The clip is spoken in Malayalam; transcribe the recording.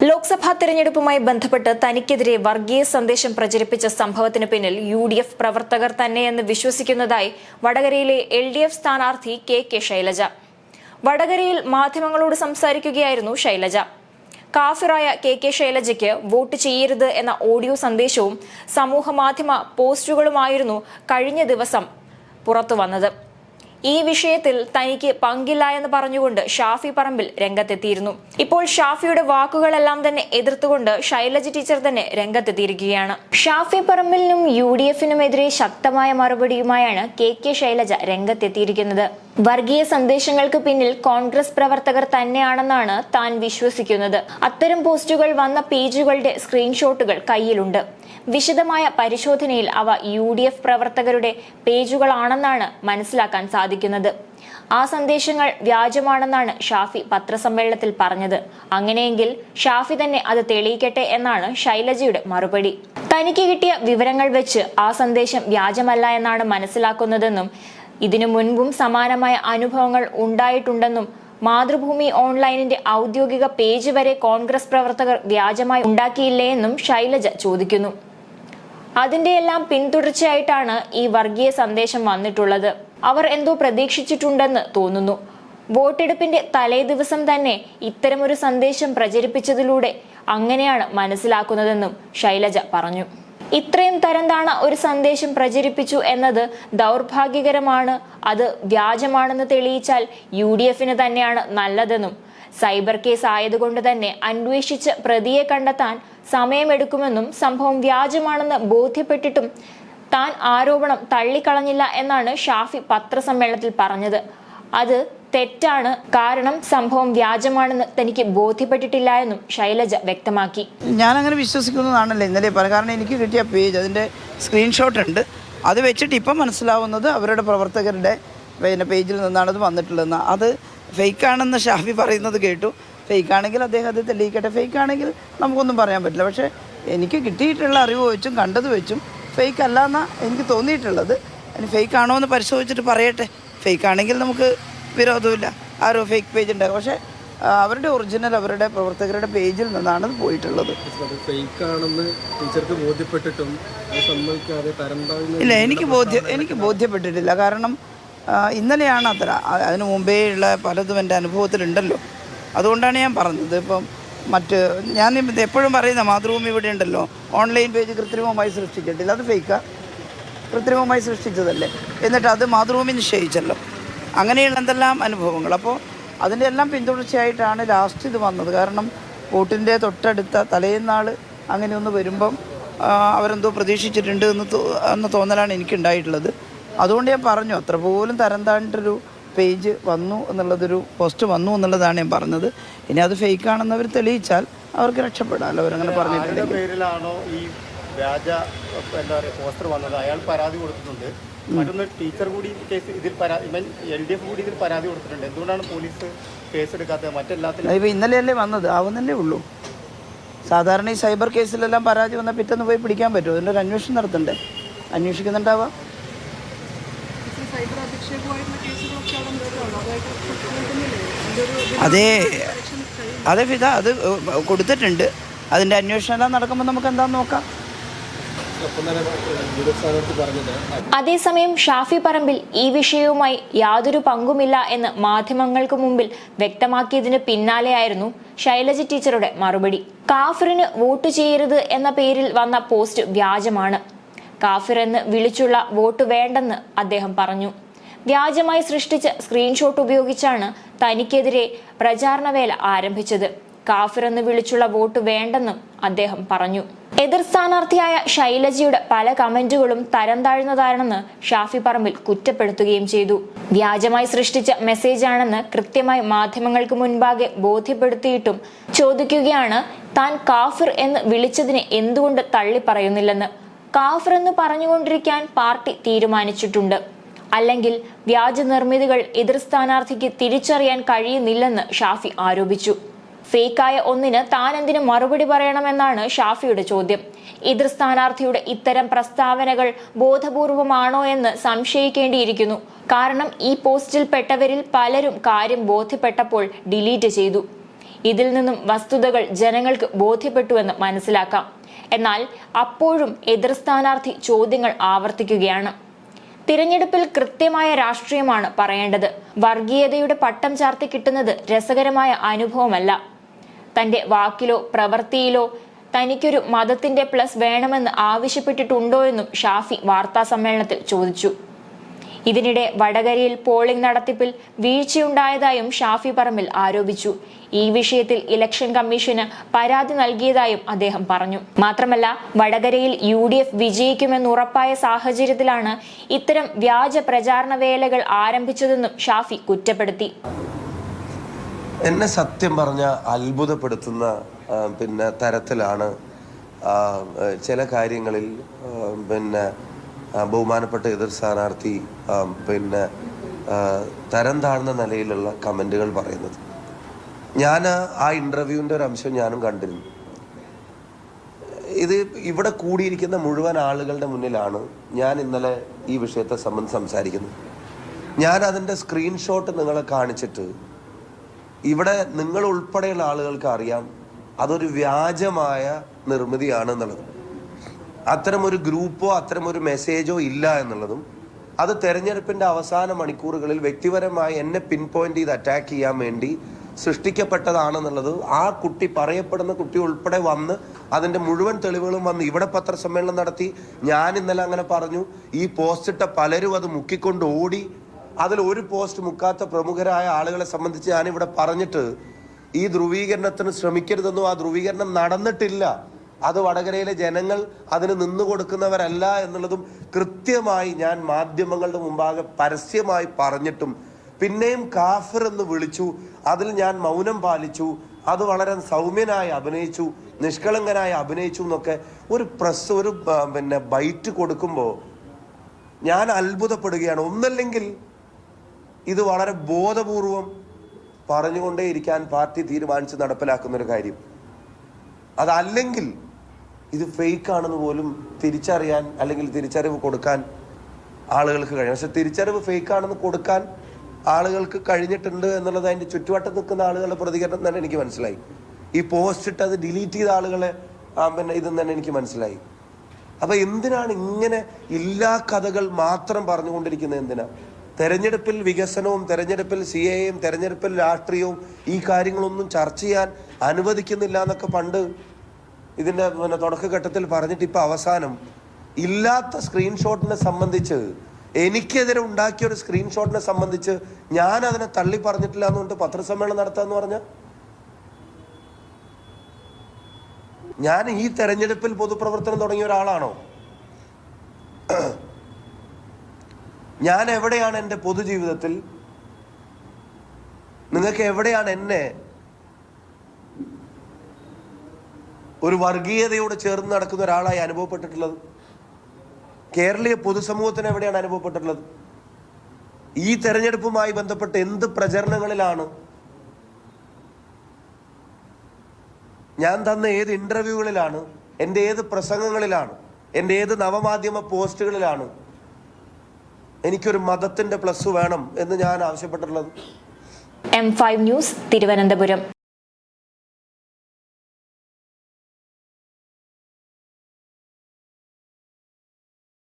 ലോക്സഭാ തെരഞ്ഞെടുപ്പുമായി ബന്ധപ്പെട്ട് തനിക്കെതിരെ വർഗീയ സന്ദേശം പ്രചരിപ്പിച്ച സംഭവത്തിന് പിന്നിൽ യു.ഡി.എഫ് പ്രവർത്തകർ തന്നെയെന്ന് വിശ്വസിക്കുന്നതായി വടകരയിലെ എൽ.ഡി.എഫ് സ്ഥാനാർത്ഥി കെ ശൈലജ. വടകരയിൽ മാധ്യമങ്ങളോട് സംസാരിക്കുകയായിരുന്നു ശൈലജ. കാഫിറായ കെ ശൈലജയ്ക്ക് വോട്ട് ചെയ്യരുത് എന്ന ഓഡിയോ സന്ദേശവും സമൂഹമാധ്യമ പോസ്റ്റുകളുമായിരുന്നു കഴിഞ്ഞ ദിവസം പുറത്തുവന്നത്. ഈ വിഷയത്തിൽ തനിക്ക് പങ്കില്ല എന്ന് പറഞ്ഞുകൊണ്ട് ഷാഫി പറമ്പിൽ രംഗത്തെത്തിയിരുന്നു. ഇപ്പോൾ ഷാഫിയുടെ വാക്കുകളെല്ലാം തന്നെ എതിർത്തുകൊണ്ട് ശൈലജ ടീച്ചർ തന്നെ രംഗത്തെത്തിയിരിക്കുകയാണ്. ഷാഫി പറമ്പിലിനും യു.ഡി.എഫിനുമെതിരെ ശക്തമായ മറുപടിയുമായാണ് കെ ശൈലജ രംഗത്തെത്തിയിരിക്കുന്നത്. വർഗീയ സന്ദേശങ്ങൾക്ക് പിന്നിൽ കോൺഗ്രസ് പ്രവർത്തകർ തന്നെയാണെന്നാണ് താൻ വിശ്വസിക്കുന്നത്. അത്തരം പോസ്റ്റുകൾ വന്ന പേജുകളുടെ സ്ക്രീൻഷോട്ടുകൾ കയ്യിലുണ്ട്. വിശദമായ പരിശോധനയിൽ അവ യു.ഡി.എഫ് പ്രവർത്തകരുടെ പേജുകളാണെന്നാണ് മനസ്സിലാക്കാൻ സാധിക്കുന്നത്. ആ സന്ദേശങ്ങൾ വ്യാജമാണെന്നാണ് ഷാഫി പത്രസമ്മേളനത്തിൽ പറഞ്ഞത്. അങ്ങനെയെങ്കിൽ ഷാഫി തന്നെ അത് തെളിയിക്കട്ടെ എന്നാണ് ശൈലജയുടെ മറുപടി. തനിക്ക് കിട്ടിയ വിവരങ്ങൾ വെച്ച് ആ സന്ദേശം വ്യാജമല്ല എന്നാണ് മനസ്സിലാക്കുന്നതെന്നും ഇതിനു മുൻപും സമാനമായ അനുഭവങ്ങൾ ഉണ്ടായിട്ടുണ്ടെന്നും മാതൃഭൂമി ഓൺലൈനിന്റെ ഔദ്യോഗിക പേജ് വരെ കോൺഗ്രസ് പ്രവർത്തകർ വ്യാജമായി ഉണ്ടാക്കിയില്ലേ എന്നും ശൈലജ ചോദിക്കുന്നു. അതിന്റെയെല്ലാം പിന്തുടർച്ചയായിട്ടാണ് ഈ വർഗീയ സന്ദേശം വന്നിട്ടുള്ളത്. അവർ എന്തോ പ്രതീക്ഷിച്ചിട്ടുണ്ടെന്ന് തോന്നുന്നു. വോട്ടെടുപ്പിന്റെ തലേ ദിവസം തന്നെ ഇത്തരമൊരു സന്ദേശം പ്രചരിപ്പിച്ചതിലൂടെ അങ്ങനെയാണ് മനസ്സിലാക്കുന്നതെന്നും ശൈലജ പറഞ്ഞു. ഇത്രയും തരംതാണ ഒരു സന്ദേശം പ്രചരിപ്പിച്ചു എന്നത് ദൗർഭാഗ്യകരമാണ്. അത് വ്യാജമാണെന്ന് തെളിയിച്ചാൽ യു.ഡി.എഫിന് തന്നെയാണ് നല്ലതെന്നും സൈബർ കേസ് ആയതുകൊണ്ട് തന്നെ അന്വേഷിച്ച് പ്രതിയെ കണ്ടെത്താൻ സമയമെടുക്കുമെന്നും സംഭവം വ്യാജമാണെന്ന് ബോധ്യപ്പെട്ടിട്ടും താൻ ആരോപണം തള്ളിക്കളഞ്ഞില്ല എന്നാണ് ഷാഫി പത്രസമ്മേളനത്തിൽ പറഞ്ഞത്. അത് തെറ്റാണ്, കാരണം സംഭവം വ്യാജമാണെന്ന് തനിക്ക് ബോധ്യപ്പെട്ടിട്ടില്ല എന്നും ശൈലജ വ്യക്തമാക്കി. ഞാൻ അങ്ങനെ വിശ്വസിക്കുന്നതാണല്ലോ ഇന്നലെ പറഞ്ഞു. കാരണം എനിക്ക് കിട്ടിയ പേജ്, അതിൻ്റെ സ്ക്രീൻഷോട്ട് ഉണ്ട്. അത് വെച്ചിട്ട് ഇപ്പം മനസ്സിലാവുന്നത് അവരുടെ പ്രവർത്തകരുടെ പേജിൽ നിന്നാണ് അത് വന്നിട്ടുള്ളതെന്ന്. അത് ഫേക്കാണെന്ന് ഷാഫി പറയുന്നത് കേട്ടു. ഫേക്കാണെങ്കിൽ അദ്ദേഹം അത് തെളിയിക്കട്ടെ. ഫേക്കാണെങ്കിൽ നമുക്കൊന്നും പറയാൻ പറ്റില്ല. പക്ഷേ എനിക്ക് കിട്ടിയിട്ടുള്ള അറിവ് വെച്ചും കണ്ടത് വെച്ചും ഫേക്ക് അല്ല എന്നാണ് എനിക്ക് തോന്നിയിട്ടുള്ളത്. അതിന് ഫേക്കാണോ എന്ന് പരിശോധിച്ചിട്ട് പറയട്ടെ. ഫേക്കാണെങ്കിൽ നമുക്ക് വിരോധമില്ല. ആരോ ഫേക്ക് പേജ് ഉണ്ടാകും. പക്ഷേ അവരുടെ ഒറിജിനൽ അവരുടെ പ്രവർത്തകരുടെ പേജിൽ നിന്നാണ് അത് പോയിട്ടുള്ളത്. ഇല്ല, എനിക്ക് ബോധ്യപ്പെട്ടിട്ടില്ല. കാരണം ഇന്നലെയാണ് അത്ര. അതിനു മുമ്പേ ഉള്ള പലതും എൻ്റെ അനുഭവത്തിലുണ്ടല്ലോ. അതുകൊണ്ടാണ് ഞാൻ പറഞ്ഞത്. ഇപ്പം ഞാൻ എപ്പോഴും പറയുന്ന മാതൃഭൂമി ഇവിടെ ഉണ്ടല്ലോ, ഓൺലൈൻ പേജ് കൃത്രിമമായി സൃഷ്ടിച്ചിട്ടില്ല. അത് ഫേക്കാണ്, കൃത്രിമമായി സൃഷ്ടിച്ചതല്ലേ. എന്നിട്ട് അത് മാതൃഭൂമി നിശ്ചയിച്ചല്ലോ. അങ്ങനെയുള്ള എന്തെല്ലാം അനുഭവങ്ങൾ. അപ്പോൾ അതിൻ്റെ എല്ലാം പിന്തുടർച്ചയായിട്ടാണ് ലാസ്റ്റ് ഇത് വന്നത്. കാരണം വോട്ടിൻ്റെ തൊട്ടടുത്ത തലേന്നാൾ അങ്ങനെയൊന്ന് വരുമ്പം അവരെന്തോ പ്രതീക്ഷിച്ചിട്ടുണ്ട് എന്ന തോന്നലാണ് എനിക്കുണ്ടായിട്ടുള്ളത്. അതുകൊണ്ട് ഞാൻ പറഞ്ഞു, അത്ര പോലും തരം താഴ്ന്നിട്ടൊരു പേജ് വന്നു എന്നുള്ളതൊരു പോസ്റ്റ് വന്നു എന്നുള്ളതാണ് ഞാൻ പറഞ്ഞത്. ഇനി അത് ഫേക്കാണെന്ന് അവർ തെളിയിച്ചാൽ അവർക്ക് രക്ഷപ്പെടാമല്ലോ. അവരങ്ങനെ പറഞ്ഞിട്ടില്ല. പേരിലാണോ ഈ വ്യാജ പോസ്റ്റർ വന്നത്? അയാൾ പരാതി കൊടുത്തിട്ടുണ്ട്. മറ്റൊന്ന് ടീച്ചർ കൂടി കേസ് ഇതിൽ എൽ.ഡി.എഫ് കൂടി ഇതിൽ പരാതി കൊടുത്തിട്ടുണ്ട്. എന്തുകൊണ്ടാണ് പോലീസ് കേസെടുക്കാത്തത്? മറ്റെല്ലാത്തിലും ഇപ്പോൾ ഇന്നലെയല്ലേ വന്നത്, ആവുന്നല്ലേ ഉള്ളൂ. സാധാരണ ഈ സൈബർ കേസിലെല്ലാം പരാതി വന്നാൽ പിറ്റേന്ന് പോയി പിടിക്കാൻ പറ്റുമോ? അതിൻ്റെ ഒരു അന്വേഷണം നടത്തണ്ടേ? അന്വേഷിക്കുന്നുണ്ടാവാം. അതെ ഫിദ, അത് കൊടുത്തിട്ടുണ്ട്. അതിൻ്റെ അന്വേഷണം എല്ലാം നടക്കുമ്പോൾ നമുക്ക് എന്താണെന്ന് നോക്കാം. അതേസമയം ഷാഫി പറമ്പിൽ ഈ വിഷയവുമായി യാതൊരു പങ്കുമില്ല എന്ന് മാധ്യമങ്ങൾക്ക് മുമ്പിൽ വ്യക്തമാക്കിയതിന് പിന്നാലെയായിരുന്നു ശൈലജ ടീച്ചറുടെ മറുപടി. കാഫിറിന് വോട്ട് ചെയ്യരുത് എന്ന പേരിൽ വന്ന പോസ്റ്റ് വ്യാജമാണ്. കാഫിർ എന്ന് വിളിച്ചുള്ള വോട്ട് വേണ്ടെന്ന് അദ്ദേഹം പറഞ്ഞു. വ്യാജമായി സൃഷ്ടിച്ച സ്ക്രീൻഷോട്ട് ഉപയോഗിച്ചാണ് തനിക്കെതിരെ പ്രചാരണവേല ആരംഭിച്ചത്. കാഫിർ എന്ന് വിളിച്ചുള്ള വോട്ട് വേണ്ടെന്നും അദ്ദേഹം പറഞ്ഞു. എതിർ സ്ഥാനാർത്ഥിയായ ശൈലജയുടെ പല കമന്റുകളും തരം താഴ്ന്നതാണെന്ന് ഷാഫി പറമ്പിൽ കുറ്റപ്പെടുത്തുകയും ചെയ്തു. വ്യാജമായി സൃഷ്ടിച്ച മെസ്സേജാണെന്ന് കൃത്യമായി മാധ്യമങ്ങൾക്ക് മുൻപാകെ ബോധ്യപ്പെടുത്തിയിട്ടും ചോദിക്കുകയാണ്, താൻ കാഫിർ എന്ന് വിളിച്ചതിനെ എന്തുകൊണ്ട് തള്ളി പറയുന്നില്ലെന്ന്. കാഫിർ എന്ന് പറഞ്ഞുകൊണ്ടിരിക്കാൻ പാർട്ടി തീരുമാനിച്ചിട്ടുണ്ട്. അല്ലെങ്കിൽ വ്യാജ നിർമ്മിതികൾ എതിർ സ്ഥാനാർത്ഥിക്ക് തിരിച്ചറിയാൻ കഴിയുന്നില്ലെന്ന് ഷാഫി ആരോപിച്ചു. ഫേക്കായ ഒന്നിന് താൻ എന്തിനു മറുപടി പറയണമെന്നാണ് ഷാഫിയുടെ ചോദ്യം. എതിർ സ്ഥാനാർത്ഥിയുടെ ഇത്തരം പ്രസ്താവനകൾ ബോധപൂർവമാണോ എന്ന് സംശയിക്കേണ്ടിയിരിക്കുന്നു. കാരണം ഈ പോസ്റ്റിൽ പെട്ടവരിൽ പലരും കാര്യം ബോധ്യപ്പെട്ടപ്പോൾ ഡിലീറ്റ് ചെയ്തു. ഇതിൽ നിന്നും വസ്തുതകൾ ജനങ്ങൾക്ക് ബോധ്യപ്പെട്ടുവെന്ന് മനസ്സിലാക്കാം. എന്നാൽ അപ്പോഴും എതിർ സ്ഥാനാർത്ഥി ചോദ്യങ്ങൾ ആവർത്തിക്കുകയാണ്. തിരഞ്ഞെടുപ്പിൽ കൃത്യമായ രാഷ്ട്രീയമാണ് പറയേണ്ടത്. വർഗീയതയുടെ പട്ടം ചാർത്തി കിട്ടുന്നത് രസകരമായ അനുഭവമല്ല. തന്റെ വാക്കിലോ പ്രവൃത്തിയിലോ തനിക്കൊരു മതത്തിന്റെ പ്ലസ് വേണമെന്ന് ആവശ്യപ്പെട്ടിട്ടുണ്ടോ എന്നും ഷാഫി വാർത്താ സമ്മേളനത്തിൽ ചോദിച്ചു. ഇതിനിടെ വടകരയിൽ പോളിംഗ് നടത്തിപ്പിൽ വീഴ്ചയുണ്ടായതായും ഷാഫി പറമ്പിൽ ആരോപിച്ചു. ഈ വിഷയത്തിൽ ഇലക്ഷൻ കമ്മീഷന് പരാതി നൽകിയതായും അദ്ദേഹം പറഞ്ഞു. മാത്രമല്ല, വടകരയിൽ UDF വിജയിക്കുമെന്നുറപ്പായ സാഹചര്യത്തിലാണ് ഇത്തരം വ്യാജ പ്രചാരണ വേലകൾ ആരംഭിച്ചതെന്നും ഷാഫി കുറ്റപ്പെടുത്തി. എന്നെ സത്യം പറഞ്ഞ അത്ഭുതപ്പെടുത്തുന്ന തരത്തിലാണ് ചില കാര്യങ്ങളിൽ ബഹുമാനപ്പെട്ട എതിർ സ്ഥാനാർത്ഥി തരം താഴ്ന്ന നിലയിലുള്ള കമൻറ്റുകൾ പറയുന്നത്. ഞാൻ ആ ഇൻ്റർവ്യൂവിൻ്റെ ഒരു അംശം ഞാനും കണ്ടിരുന്നു. ഇത് ഇവിടെ കൂടിയിരിക്കുന്ന മുഴുവൻ ആളുകളുടെ മുന്നിലാണ് ഞാൻ ഇന്നലെ ഈ വിഷയത്തെ സംബന്ധിച്ച് സംസാരിക്കുന്നത്. ഞാൻ അതിൻ്റെ സ്ക്രീൻഷോട്ട് നിങ്ങളെ കാണിച്ചിട്ട് ഇവിടെ നിങ്ങൾ ഉൾപ്പെടെയുള്ള ആളുകൾക്ക് അറിയാം അതൊരു വ്യാജമായ നിർമ്മിതിയാണെന്നുള്ളത്. അത്തരമൊരു ഗ്രൂപ്പോ അത്തരമൊരു മെസ്സേജോ ഇല്ല എന്നുള്ളതും അത് തെരഞ്ഞെടുപ്പിൻ്റെ അവസാന മണിക്കൂറുകളിൽ വ്യക്തിപരമായി എന്നെ പിൻ പോയിന്റ് ചെയ്ത് അറ്റാക്ക് ചെയ്യാൻ വേണ്ടി സൃഷ്ടിക്കപ്പെട്ടതാണെന്നുള്ളത് ആ കുട്ടി, പറയപ്പെടുന്ന കുട്ടി ഉൾപ്പെടെ വന്ന് അതിൻ്റെ മുഴുവൻ തെളിവുകളും വന്ന് ഇവിടെ പത്രസമ്മേളനം നടത്തി. ഞാൻ ഇന്നലെ അങ്ങനെ പറഞ്ഞു. ഈ പോസ്റ്റിട്ട പലരും അത് മുക്കിക്കൊണ്ട് ഓടി. അതിൽ ഒരു പോസ്റ്റ് മുക്കാത്ത പ്രമുഖരായ ആളുകളെ സംബന്ധിച്ച് ഞാനിവിടെ പറഞ്ഞിട്ട് ഈ ധ്രുവീകരണത്തിന് ശ്രമിക്കരുതെന്നും ആ ധ്രുവീകരണം നടന്നിട്ടില്ല, അത് വടകരയിലെ ജനങ്ങൾ അതിന് നിന്നു കൊടുക്കുന്നവരല്ല എന്നുള്ളതും കൃത്യമായി ഞാൻ മാധ്യമങ്ങളുടെ മുമ്പാകെ പരസ്യമായി പറഞ്ഞിട്ടും പിന്നെയും കാഫിർ എന്ന് വിളിച്ചു. അതിൽ ഞാൻ മൗനം പാലിച്ചു. അത് വളരെ സൗമ്യനായി അഭിനയിച്ചു, നിഷ്കളങ്കനായി അഭിനയിച്ചു എന്നൊക്കെ ഒരു ബൈറ്റ് കൊടുക്കുമ്പോൾ ഞാൻ അത്ഭുതപ്പെടുകയാണ്. ഒന്നല്ലെങ്കിൽ ഇത് വളരെ ബോധപൂർവം പറഞ്ഞുകൊണ്ടേയിരിക്കാൻ പാർട്ടി തീരുമാനിച്ച് നടപ്പിലാക്കുന്നൊരു കാര്യം, അതല്ലെങ്കിൽ ഇത് ഫേക്കാണെന്ന് പോലും തിരിച്ചറിയാൻ അല്ലെങ്കിൽ തിരിച്ചറിവ് കൊടുക്കാൻ ആളുകൾക്ക് കഴിയും. പക്ഷെ തിരിച്ചറിവ് ഫേക്കാണെന്ന് കൊടുക്കാൻ ആളുകൾക്ക് കഴിഞ്ഞിട്ടുണ്ട് എന്നുള്ളത് അതിൻ്റെ ചുറ്റുവട്ടത്ത് നിൽക്കുന്ന ആളുകളുടെ പ്രതികരണം തന്നെ എനിക്ക് മനസ്സിലായി. ഈ പോസ്റ്റ് ഇട്ട് അത് ഡിലീറ്റ് ചെയ്ത ആളുകളെ ഇതെന്ന് തന്നെ എനിക്ക് മനസ്സിലായി. അപ്പം എന്തിനാണ് ഇങ്ങനെ ഇല്ലാ കഥകൾ മാത്രം പറഞ്ഞുകൊണ്ടിരിക്കുന്നത്? എന്തിനാ? തെരഞ്ഞെടുപ്പിൽ വികസനവും തെരഞ്ഞെടുപ്പിൽ CAAയും തെരഞ്ഞെടുപ്പിൽ രാഷ്ട്രീയവും ഈ കാര്യങ്ങളൊന്നും ചർച്ച ചെയ്യാൻ അനുവദിക്കുന്നില്ല എന്നൊക്കെ പണ്ട് ഇതിൻ്റെ തുടക്കഘട്ടത്തിൽ പറഞ്ഞിട്ട് ഇപ്പം അവസാനം ഇല്ലാത്ത സ്ക്രീൻഷോട്ടിനെ സംബന്ധിച്ച്, എനിക്കെതിരെ ഉണ്ടാക്കിയ ഒരു സ്ക്രീൻഷോട്ടിനെ സംബന്ധിച്ച് ഞാൻ അതിനെ തള്ളി പറഞ്ഞിട്ടില്ല എന്നുകൊണ്ട് പത്രസമ്മേളനം നടത്താന്ന് പറഞ്ഞാൽ ഞാൻ ഈ തെരഞ്ഞെടുപ്പിൽ പൊതുപ്രവർത്തനം തുടങ്ങിയ ഒരാളാണോ? ഞാൻ എവിടെയാണ് എൻ്റെ പൊതുജീവിതത്തിൽ, നിങ്ങൾക്ക് എവിടെയാണ് എന്നെ ഒരു വർഗീയതയോട് ചേർന്ന് നടക്കുന്ന ഒരാളായി അനുഭവപ്പെട്ടിട്ടുള്ളത്? കേരളീയ പൊതുസമൂഹത്തിന് എവിടെയാണ് അനുഭവപ്പെട്ടിട്ടുള്ളത്? ഈ തെരഞ്ഞെടുപ്പുമായി ബന്ധപ്പെട്ട് എന്ത് പ്രചരണങ്ങളിലാണ് ഞാൻ തന്ന, ഏത് ഇന്റർവ്യൂകളിലാണ്, എൻ്റെ ഏത് പ്രസംഗങ്ങളിലാണ്, എൻ്റെ ഏത് നവമാധ്യമ പോസ്റ്റുകളിലാണ് എനിക്കൊരു മതത്തിന്റെ പ്ലസ് വേണം എന്ന് ഞാൻ ആവശ്യപ്പെട്ടിട്ടുള്ളത്? M5 news, Thiruvananthapuram.